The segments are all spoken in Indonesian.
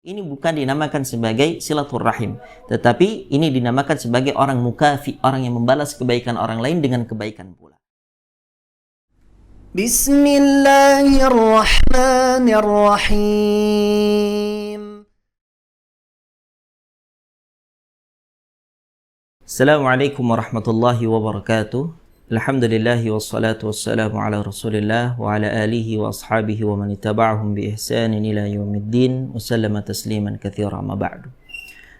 Ini bukan dinamakan sebagai silaturrahim, tetapi ini dinamakan sebagai orang mukafi, orang yang membalas kebaikan orang lain dengan kebaikan pula. Bismillahirrahmanirrahim. Assalamualaikum warahmatullahi wabarakatuh. Alhamdulillahi wassalatu wassalamu ala rasulillah wa ala alihi wa ashabihi wa man ittaba'ahum bi ihsanin ila yaumiddin wa sallama tasliman katsira ma ba'du.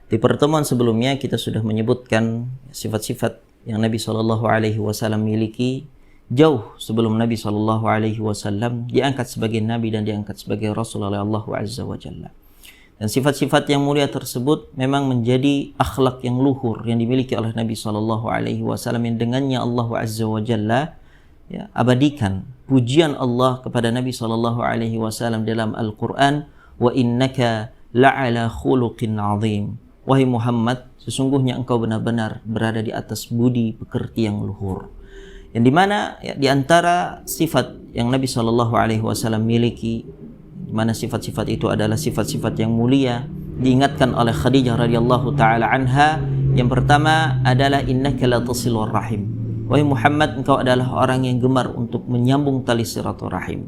Di pertemuan sebelumnya kita sudah menyebutkan sifat-sifat yang Nabi SAW miliki jauh sebelum Nabi SAW diangkat sebagai Nabi dan diangkat sebagai Rasul oleh Allah Azza wa Jalla. Dan sifat-sifat yang mulia tersebut memang menjadi akhlak yang luhur yang dimiliki oleh Nabi SAW yang dengannya Allah Azza wa Jalla abadikan pujian Allah kepada Nabi SAW dalam Al-Quran, wa innaka la'ala khuluqin azim. Wahai Muhammad, sesungguhnya engkau benar-benar berada di atas budi pekerti yang luhur. Yang dimana di antara sifat yang Nabi SAW miliki, di mana sifat-sifat itu adalah sifat-sifat yang mulia, diingatkan oleh Khadijah radhiyallahu taala anha. Yang pertama adalah innaka la tasilur rahim. Wahai Muhammad, engkau adalah orang yang gemar untuk menyambung tali silaturahim.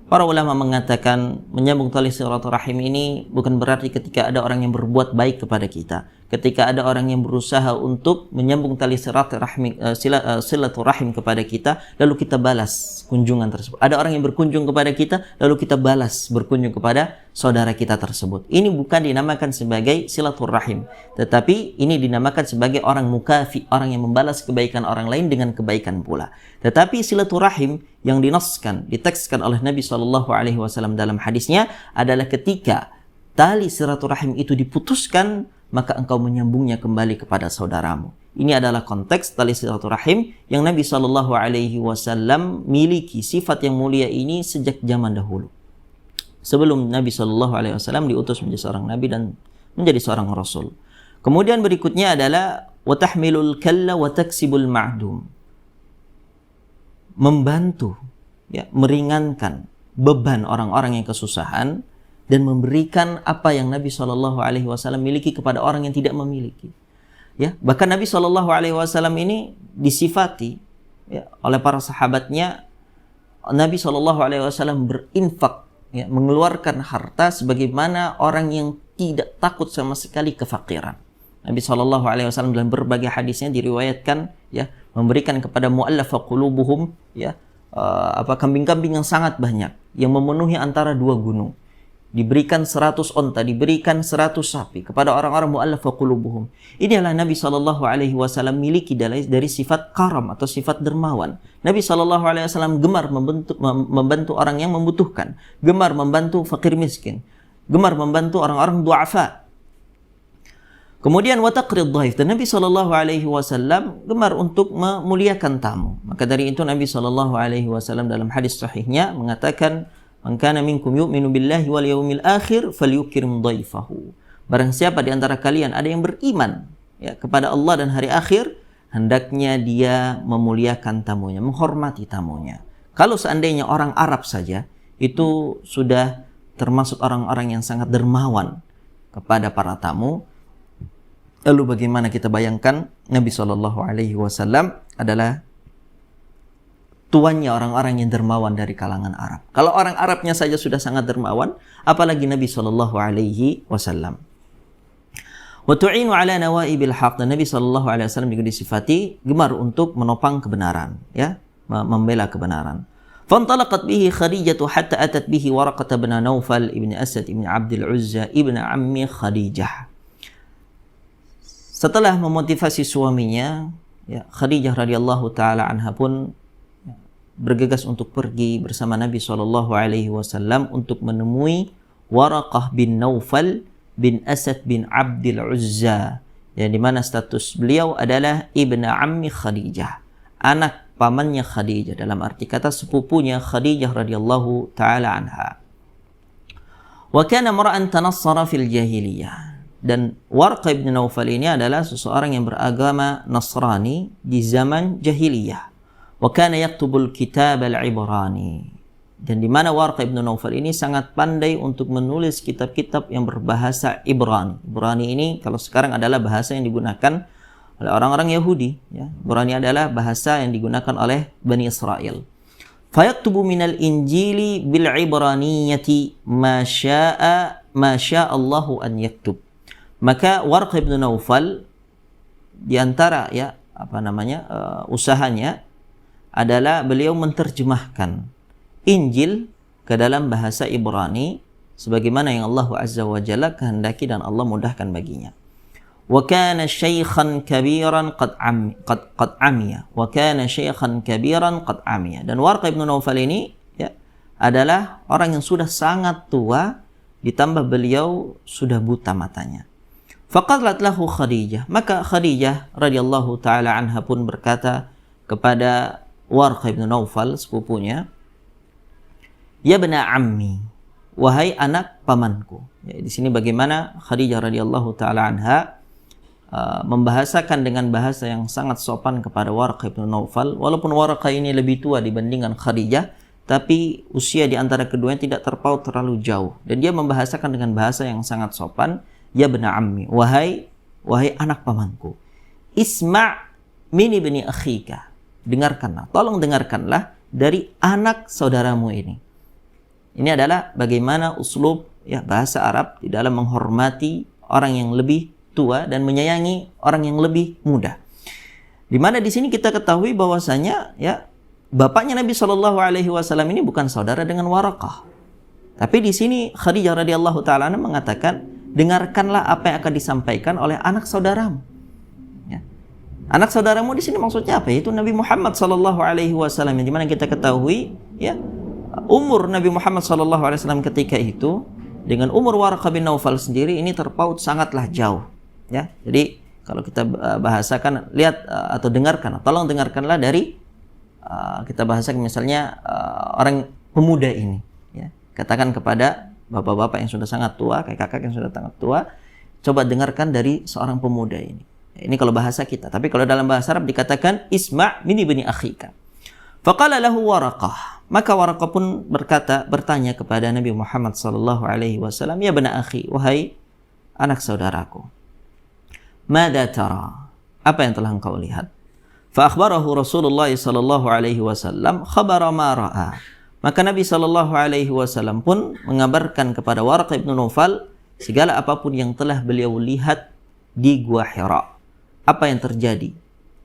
Para ulama mengatakan menyambung tali silaturahim ini bukan berarti ketika ada orang yang berbuat baik kepada kita, ketika ada orang yang berusaha untuk menyambung tali silaturahim kepada kita, lalu kita balas kunjungan tersebut. Ada orang yang berkunjung kepada kita, lalu kita balas berkunjung kepada saudara kita tersebut. Ini bukan dinamakan sebagai silaturahim, tetapi ini dinamakan sebagai orang mukafi, orang yang membalas kebaikan orang lain dengan kebaikan pula. Tetapi silaturahim yang dinaskan, ditekskan oleh Nabi SAW dalam hadisnya adalah ketika tali silaturahim itu diputuskan, maka engkau menyambungnya kembali kepada saudaramu. Ini adalah konteks tali silaturahim yang Nabi SAW miliki sifat yang mulia ini sejak zaman dahulu. Sebelum Nabi SAW diutus menjadi seorang Nabi dan menjadi seorang Rasul. Kemudian berikutnya adalah watahmilul kalla wa taksibul ma'dum. Membantu, meringankan beban orang-orang yang kesusahan dan memberikan apa yang Nabi SAW miliki kepada orang yang tidak memiliki. Bahkan Nabi SAW ini disifati oleh para sahabatnya, Nabi SAW berinfak, mengeluarkan harta sebagaimana orang yang tidak takut sama sekali kefakiran. Nabi SAW dalam berbagai hadisnya diriwayatkan memberikan kepada mu'allafa qulubuhum kambing-kambing yang sangat banyak yang memenuhi antara dua gunung. Diberikan 100 onta, diberikan 100 sapi kepada orang-orang mu'allafa qulubuhum. Ini adalah Nabi SAW miliki dari sifat karam atau sifat dermawan. Nabi SAW gemar membantu orang yang membutuhkan, gemar membantu fakir miskin, gemar membantu orang-orang du'afa. Kemudian wataqrid dhaif, dan Nabi SAW gemar untuk memuliakan tamu. Maka dari itu Nabi SAW dalam hadis sahihnya mengatakan, man kana minkum yu'minu billahi wal yawmil akhir falyukrim dhaifahu. Barang siapa di antara kalian ada yang beriman kepada Allah dan hari akhir, hendaknya dia memuliakan tamunya, menghormati tamunya. Kalau seandainya orang Arab saja itu sudah termasuk orang-orang yang sangat dermawan kepada para tamu, lalu bagaimana kita bayangkan Nabi SAW adalah tuannya orang-orang yang dermawan dari kalangan Arab. Kalau orang Arabnya saja sudah sangat dermawan, apalagi Nabi SAW. Wa tu'inu ala nawaibil haq, dan Nabi SAW juga disifati gemar untuk menopang kebenaran, membela kebenaran. Fantalaqat bihi Khadijah hatta atat bihi Waraqah bin Naufal ibn Asad ibn Abdul Uzza ibn ammi Khadijah. Setelah memotivasi suaminya, Khadijah radhiyallahu taala anha pun bergegas untuk pergi bersama Nabi SAW untuk menemui Waraqah bin Naufal bin Asad bin Abdul Uzza, yang dimana status beliau adalah ibn ammi Khadijah, anak pamannya Khadijah, dalam arti kata sepupunya Khadijah radhiyallahu taala anha. Wa kana mar'an tanassara fil jahiliyah. Dan Waraqah bin Naufal ini adalah seseorang yang beragama Nasrani di zaman jahiliyah. Wa kana yaktubul kitab al-Ibrani. Dan di mana Warqa ibn Naufal ini sangat pandai untuk menulis kitab-kitab yang berbahasa Ibrani. Ibrani ini kalau sekarang adalah bahasa yang digunakan oleh orang-orang Yahudi. Ya. Ibrani adalah bahasa yang digunakan oleh Bani Israel. Fayaktubu minal injili bil ibraniyati ma syaa Allahu an yaktub. Maka Warqa ibn Naufal di antara usahanya adalah beliau menerjemahkan Injil ke dalam bahasa Ibrani sebagaimana yang Allah Azza wa Jalla kehendaki dan Allah mudahkan baginya. Wa kana syaikhan kabiran qad amiya. Wa kana syaikhan kabiran qad amiya. Dan Warqa ibn Naufal ini adalah orang yang sudah sangat tua ditambah beliau sudah buta matanya. Faqalat lahu Khadijah. Maka Khadijah radhiyallahu taala anha pun berkata kepada Warqa ibn Naufal sepupunya, "Ya bena ammi, wahai anak pamanku." Ya, di sini bagaimana Khadijah radhiyallahu taala anha membahasakan dengan bahasa yang sangat sopan kepada Warqa ibn Naufal. Walaupun Warqa ini lebih tua dibandingkan Khadijah, tapi usia di antara keduanya tidak terpaut terlalu jauh. Dan dia membahasakan dengan bahasa yang sangat sopan. Ya bena ammi, wahai anak pamanku. Isma' min ibni akhika. Dengarkanlah, tolong dengarkanlah dari anak saudaramu ini. Ini adalah bagaimana uslub bahasa Arab di dalam menghormati orang yang lebih tua dan menyayangi orang yang lebih muda. Di mana di sini kita ketahui bahwasanya bapaknya Nabi Shallallahu Alaihi Wasallam ini bukan saudara dengan Waraqah. Tapi di sini Khadijah radhiyallahu taala mengatakan, dengarkanlah apa yang akan disampaikan oleh anak saudaramu. Anak saudaramu di sini maksudnya apa? Itu Nabi Muhammad Shallallahu Alaihi Wasallam, yang dimana kita ketahui umur Nabi Muhammad Sallallahu Alaihi Wasallam ketika itu dengan umur Warqa bin Naufal sendiri ini terpaut sangatlah jauh. Ya, jadi kalau kita bahasakan, lihat atau dengarkan, tolong dengarkanlah dari kita bahasakan misalnya orang pemuda ini. Ya, katakan kepada bapak-bapak yang sudah sangat tua, kakak-kakak yang sudah sangat tua, coba dengarkan dari seorang pemuda ini. Ini kalau bahasa kita. Tapi kalau dalam bahasa Arab dikatakan isma' min ibni akhika. Faqala lahu Waraqah. Maka Waraqah pun bertanya kepada Nabi Muhammad sallallahu alaihi wasallam, "Ya bana akhi, wahai anak saudaraku. Mada tara? Apa yang telah engkau lihat?" Fa akhbarahu Rasulullah sallallahu alaihi wasallam khabara ma ra'a. Maka Nabi sallallahu alaihi wasallam pun mengabarkan kepada Waraqah ibn Naufal segala apapun yang telah beliau lihat di Gua Hira. Apa yang terjadi?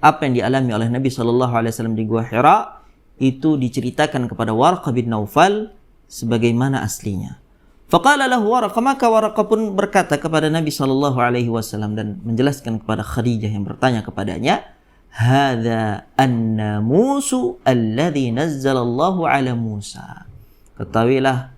Apa yang dialami oleh Nabi sallallahu alaihi wasallam di Gua Hira itu diceritakan kepada Waraqah bin Naufal sebagaimana aslinya. Faqala lahu Waraqah, maka Waraqah pun berkata kepada Nabi sallallahu alaihi wasallam dan menjelaskan kepada Khadijah yang bertanya kepadanya, "Hadza an-namusu alladhi nazzalallahu ala Musa." Ketahuilah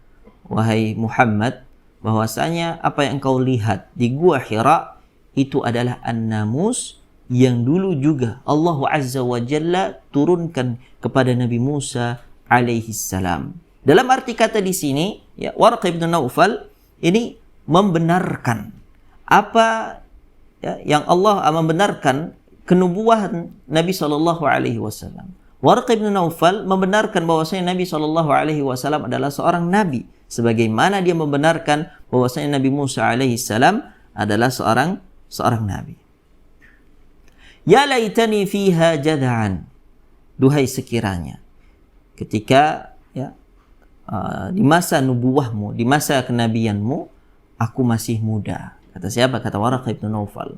wahai Muhammad bahwasanya apa yang engkau lihat di Gua Hira itu adalah an-namus yang dulu juga Allah Azza wa Jalla turunkan kepada Nabi Musa alaihi salam. Dalam arti kata di sini, Waraqah ibn Naufal ini membenarkan apa yang Allah membenarkan kenubuahan Nabi sallallahu alaihi wasallam. Waraqah ibn Naufal membenarkan bahwasanya Nabi sallallahu alaihi wasallam adalah seorang nabi, sebagaimana dia membenarkan bahwasanya Nabi Musa alaihi salam adalah seorang nabi. Ya laitani fiha jada'an. Duhai sekiranya ketika di masa nubuwahmu, di masa kenabianmu, aku masih muda. Kata siapa? Kata Waraqah ibn Naufal.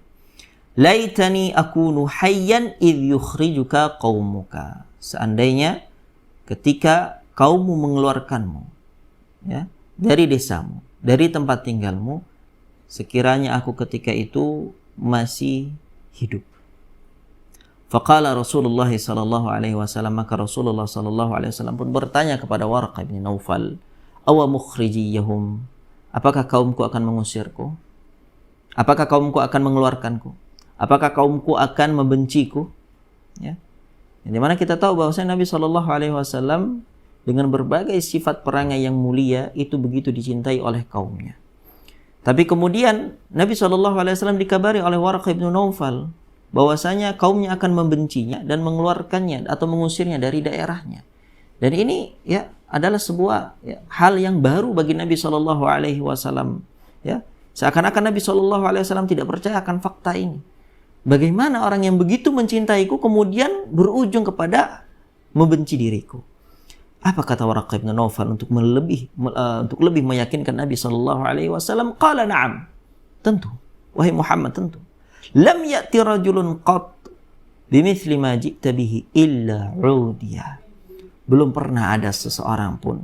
Laitani akunu hayyan idh yukhrijuka qaumuka. Seandainya ketika kaummu mengeluarkanmu dari desamu, dari tempat tinggalmu, sekiranya aku ketika itu masih hidup. Faqala Rasulullah sallallahu alaihi wasallam, maka Rasulullah sallallahu alaihi wasallam pun bertanya kepada Waraqah bin Naufal, "Awa mukhrijiyahum? Apakah kaumku akan mengusirku? Apakah kaumku akan mengeluarkanku? Apakah kaumku akan membenciku?" Ya. Di mana kita tahu bahwasanya Nabi sallallahu alaihi wasallam dengan berbagai sifat perangai yang mulia itu begitu dicintai oleh kaumnya. Tapi kemudian Nabi sallallahu alaihi wasallam dikabari oleh Waraqah bin Naufal bahwasanya kaumnya akan membencinya dan mengeluarkannya atau mengusirnya dari daerahnya. Dan ini ya adalah sebuah hal yang baru bagi Nabi Shallallahu Alaihi Wasallam. Ya, seakan-akan Nabi Shallallahu Alaihi Wasallam tidak percaya akan fakta ini. Bagaimana orang yang begitu mencintaiku kemudian berujung kepada membenci diriku? Apa kata Waraqah bin Naufal untuk lebih meyakinkan Nabi Shallallahu Alaihi Wasallam? Qala na'am, tentu. Wahai Muhammad, tentu. Lam ya'ti rajulun qat bimithli ma ji'ta bihi illa udiya. Belum pernah ada seseorang pun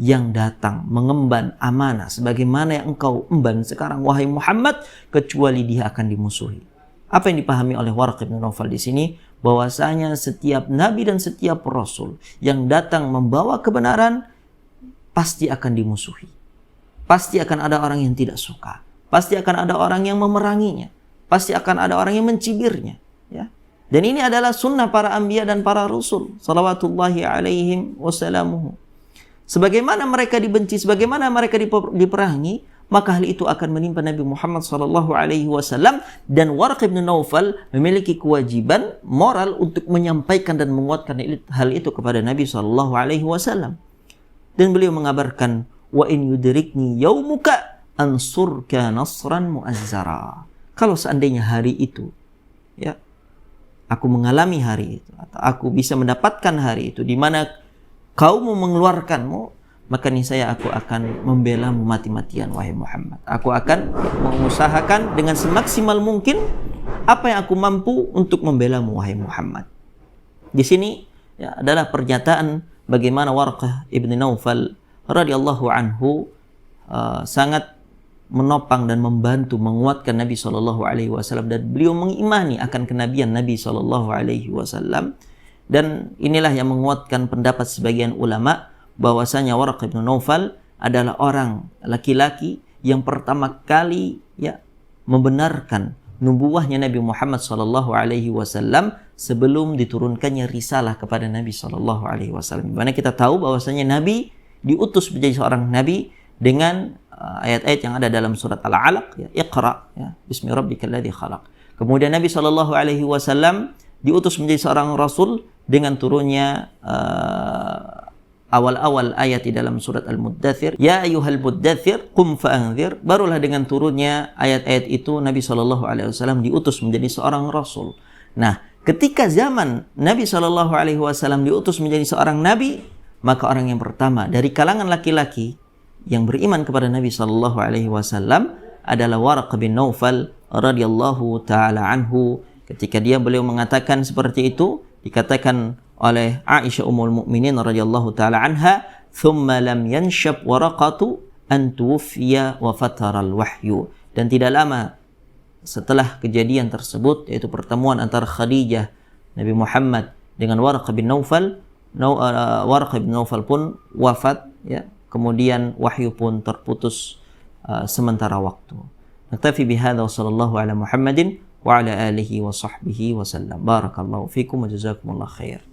yang datang mengemban amanah sebagaimana yang engkau emban sekarang, wahai Muhammad, kecuali dia akan dimusuhi. Apa yang dipahami oleh Waraqah bin Naufal di sini? Bahwasanya setiap nabi dan setiap rasul yang datang membawa kebenaran pasti akan dimusuhi. Pasti akan ada orang yang tidak suka. Pasti akan ada orang yang memeranginya. Pasti akan ada orang yang mencibirnya. Ya. Dan ini adalah sunnah para anbiya dan para rasul salawatullahi alaihim wassalamuhu. Sebagaimana mereka dibenci, sebagaimana mereka diperangi, maka hal itu akan menimpa Nabi Muhammad sallallahu alaihi wasallam. Dan Waraqah bin Naufal memiliki kewajiban moral untuk menyampaikan dan menguatkan hal itu kepada Nabi sallallahu alaihi wasallam. Dan beliau mengabarkan, wa in yudrikni yaumuka ansurka nasran muazzara. Kalau seandainya hari itu, ya, aku mengalami hari itu, atau aku bisa mendapatkan hari itu di mana kaummu mengeluarkanmu, maka niscaya aku akan membelamu mati-matian, wahai Muhammad. Aku akan mengusahakan dengan semaksimal mungkin apa yang aku mampu untuk membelamu, wahai Muhammad. Di sini ya, adalah pernyataan bagaimana Waraqah ibn Naufal radhiyallahu anhu sangat menopang dan membantu menguatkan Nabi SAW, dan beliau mengimani akan kenabian Nabi SAW. Dan inilah yang menguatkan pendapat sebagian ulama bahwasanya Waraqah bin Naufal adalah orang laki-laki yang pertama kali ya membenarkan nubuwahnya Nabi Muhammad SAW sebelum diturunkannya risalah kepada Nabi SAW. Dimana kita tahu bahwasanya Nabi diutus menjadi seorang nabi dengan ayat-ayat yang ada dalam surat Al-Alaq, ya, Iqra, ya, Bismi rabbikal ladzi khalaq. Kemudian Nabi SAW diutus menjadi seorang rasul dengan turunnya awal-awal ayat di dalam surat Al-Muddathir, ya ayyuhal muddathir qum fa'anzir. Barulah dengan turunnya ayat-ayat itu Nabi SAW diutus menjadi seorang rasul. Nah, ketika zaman Nabi SAW diutus menjadi seorang nabi, maka orang yang pertama dari kalangan laki-laki yang beriman kepada Nabi SAW adalah Waraqah bin Naufal radhiyallahu taala anhu. Ketika beliau mengatakan seperti itu, dikatakan oleh Aisyah ummul mukminin radhiyallahu taala anha, "Tsumma lam yanshab Waraqatu an tuwfiya wa fatara al-wahyu." Dan tidak lama setelah kejadian tersebut, yaitu pertemuan antara Khadijah Nabi Muhammad dengan Waraqah bin Naufal, Waraqah bin Naufal pun wafat, ya. Kemudian wahyu pun terputus sementara waktu. Naktafi bihadza wa sallallahu ala Muhammadin wa ala alihi wa sahbihi wa sallam. Barakallahu fikum wa jazakumullah khair.